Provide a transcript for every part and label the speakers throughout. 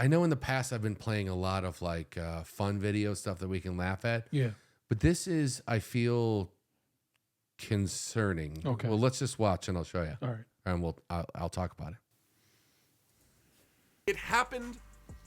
Speaker 1: I know in the past I've been playing a lot of like fun video stuff that we can laugh at.
Speaker 2: Yeah.
Speaker 1: But this is, I feel, concerning.
Speaker 2: Okay.
Speaker 1: Well, let's just watch and I'll show you.
Speaker 2: All right.
Speaker 1: And I'll talk about it.
Speaker 3: It happened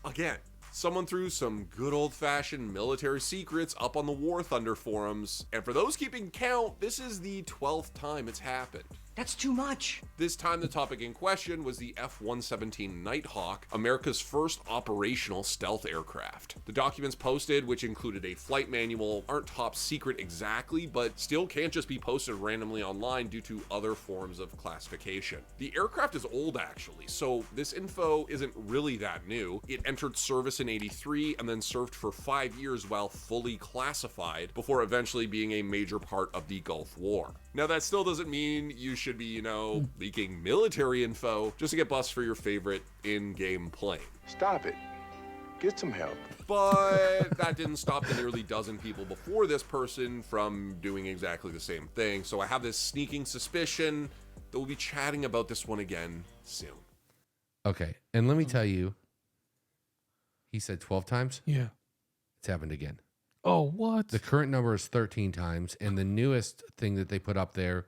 Speaker 3: again. Someone threw some good old-fashioned military secrets up on the War Thunder forums, and for those keeping count, this is the 12th time it's happened.
Speaker 4: That's too much.
Speaker 3: This time the topic in question was the F-117 Nighthawk, America's first operational stealth aircraft. The documents posted, which included a flight manual, aren't top secret exactly, but still can't just be posted randomly online due to other forms of classification. The aircraft is old actually, so this info isn't really that new. It entered service in '83 and then served for 5 years while fully classified before eventually being a major part of the Gulf War. Now that still doesn't mean you should be, leaking military info just to get busts for your favorite in-game plane.
Speaker 5: Stop it. Get some help.
Speaker 3: But that didn't stop the nearly dozen people before this person from doing exactly the same thing. So I have this sneaking suspicion that we'll be chatting about this one again soon.
Speaker 1: Okay. And let me tell you, he said 12 times.
Speaker 2: Yeah.
Speaker 1: It's happened again.
Speaker 2: Oh, what?
Speaker 1: The current number is 13 times. And the newest thing that they put up there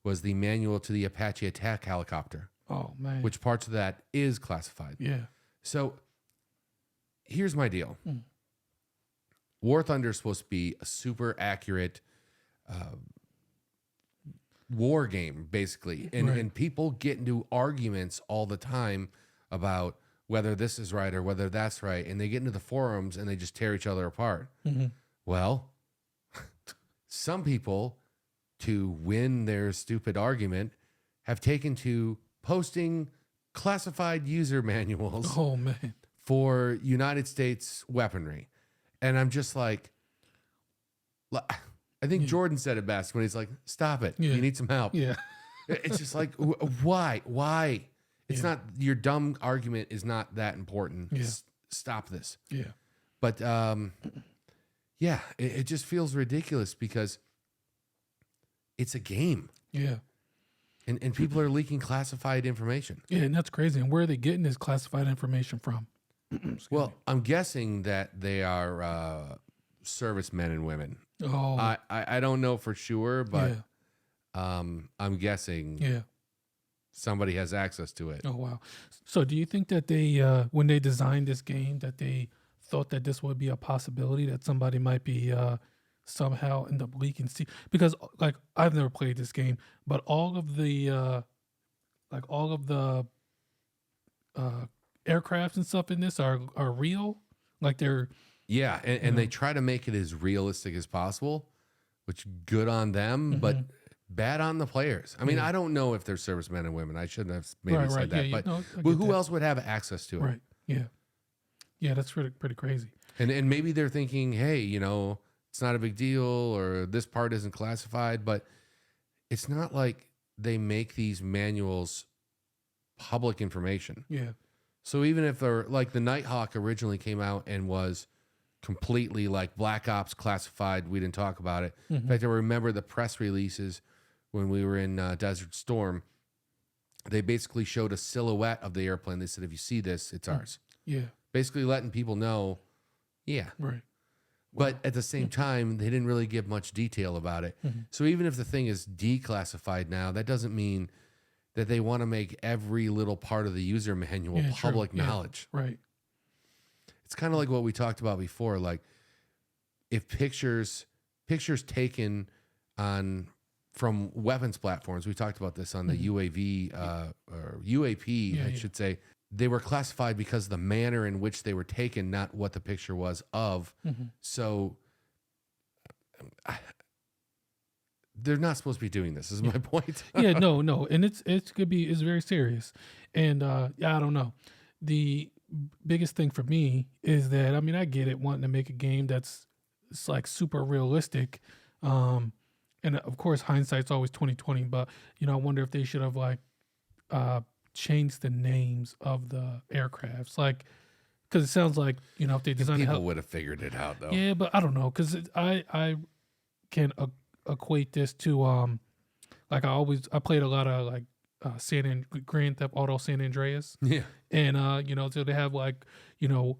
Speaker 1: was the manual to the Apache attack helicopter.
Speaker 2: Oh, man.
Speaker 1: Which parts of that is classified.
Speaker 2: Yeah.
Speaker 1: So here's my deal. War Thunder is supposed to be a super accurate war game, basically. And people get into arguments all the time about whether this is right or whether that's right. And they get into the forums and they just tear each other apart. Well, some people, to win their stupid argument, have taken to posting classified user manuals
Speaker 2: Oh, man.
Speaker 1: for United States weaponry. And I'm just like, I think Jordan said it best when he's like, stop it.
Speaker 2: Yeah.
Speaker 1: You need some help.
Speaker 2: Yeah.
Speaker 1: It's just like, why? It's not, your dumb argument is not that important.
Speaker 2: Yeah.
Speaker 1: Stop this.
Speaker 2: Yeah.
Speaker 1: But yeah, it just feels ridiculous because it's a game.
Speaker 2: Yeah.
Speaker 1: And people are leaking classified information.
Speaker 2: Yeah, and that's crazy. And where are they getting this classified information from?
Speaker 1: Well, I'm guessing that they are servicemen and women.
Speaker 2: Oh.
Speaker 1: I don't know for sure, but I'm guessing somebody has access to it.
Speaker 2: Oh, wow. So do you think that they, when they designed this game, that they thought that this would be a possibility, that somebody might be somehow end up leaking? Because like I've never played this game, but all of the aircrafts and stuff in this are real. Like they're
Speaker 1: and they try to make it as realistic as possible, which good on them, but bad on the players. I mean, I don't know if they're servicemen and women. I shouldn't have maybe said that, but who else would have access to it?
Speaker 2: Right. Yeah. Yeah, that's pretty crazy.
Speaker 1: And maybe they're thinking, hey, it's not a big deal, or this part isn't classified, but it's not like they make these manuals public information.
Speaker 2: Yeah.
Speaker 1: So even if they're like the Nighthawk originally came out and was completely like Black Ops classified, we didn't talk about it. In fact, I remember the press releases when we were in Desert Storm. They basically showed a silhouette of the airplane. They said, if you see this, it's ours.
Speaker 2: Yeah.
Speaker 1: Basically letting people know,
Speaker 2: Right.
Speaker 1: But at the same time, they didn't really give much detail about it. So even if the thing is declassified now, that doesn't mean that they want to make every little part of the user manual public knowledge.
Speaker 2: Right.
Speaker 1: It's kind of like what we talked about before. Like if pictures taken from weapons platforms, we talked about this on the UAV or UAP, I should say. They were classified because of the manner in which they were taken, not what the picture was of. So they're not supposed to be doing this, is my point.
Speaker 2: No. And it's very serious. And I don't know. The biggest thing for me is that, I mean, I get it, wanting to make a game it's like super realistic. And of course, hindsight's always 20/20, but I wonder if they should have change the names of the aircrafts, because it sounds like if they designed
Speaker 1: people would have figured it out though.
Speaker 2: Yeah, but I don't know, because I can equate this to I played a lot of Grand Theft Auto San Andreas.
Speaker 1: Yeah.
Speaker 2: And so they have like,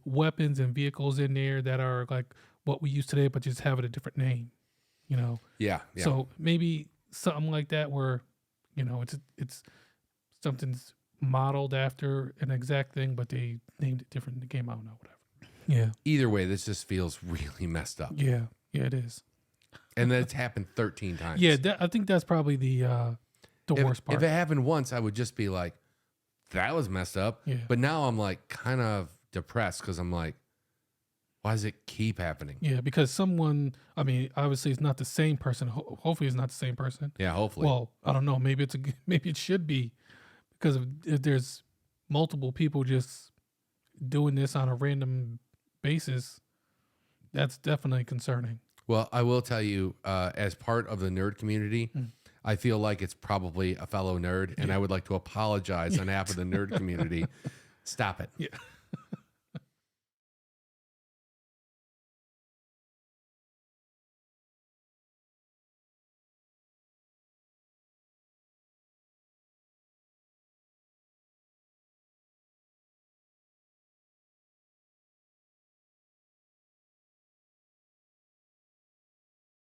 Speaker 2: weapons and vehicles in there that are like what we use today, but just have it a different name,
Speaker 1: Yeah.
Speaker 2: So maybe something like that where, it's something's modeled after an exact thing, but they named it different in the game. I don't know, whatever. Yeah.
Speaker 1: Either way, this just feels really messed up.
Speaker 2: Yeah. Yeah, it is.
Speaker 1: And then it's happened 13 times.
Speaker 2: Yeah. I think that's probably the worst part.
Speaker 1: If it happened once, I would just be like, that was messed up.
Speaker 2: Yeah.
Speaker 1: But now I'm like kind of depressed because I'm like, why does it keep happening?
Speaker 2: Yeah, because obviously it's not the same person. Hopefully it's not the same person.
Speaker 1: Yeah, hopefully.
Speaker 2: Well, I don't know. Maybe maybe it should be, because if there's multiple people just doing this on a random basis, that's definitely concerning.
Speaker 1: Well, I will tell you, as part of the nerd community, I feel like it's probably a fellow nerd, and I would like to apologize on behalf of the nerd community. Stop it.
Speaker 2: Yeah.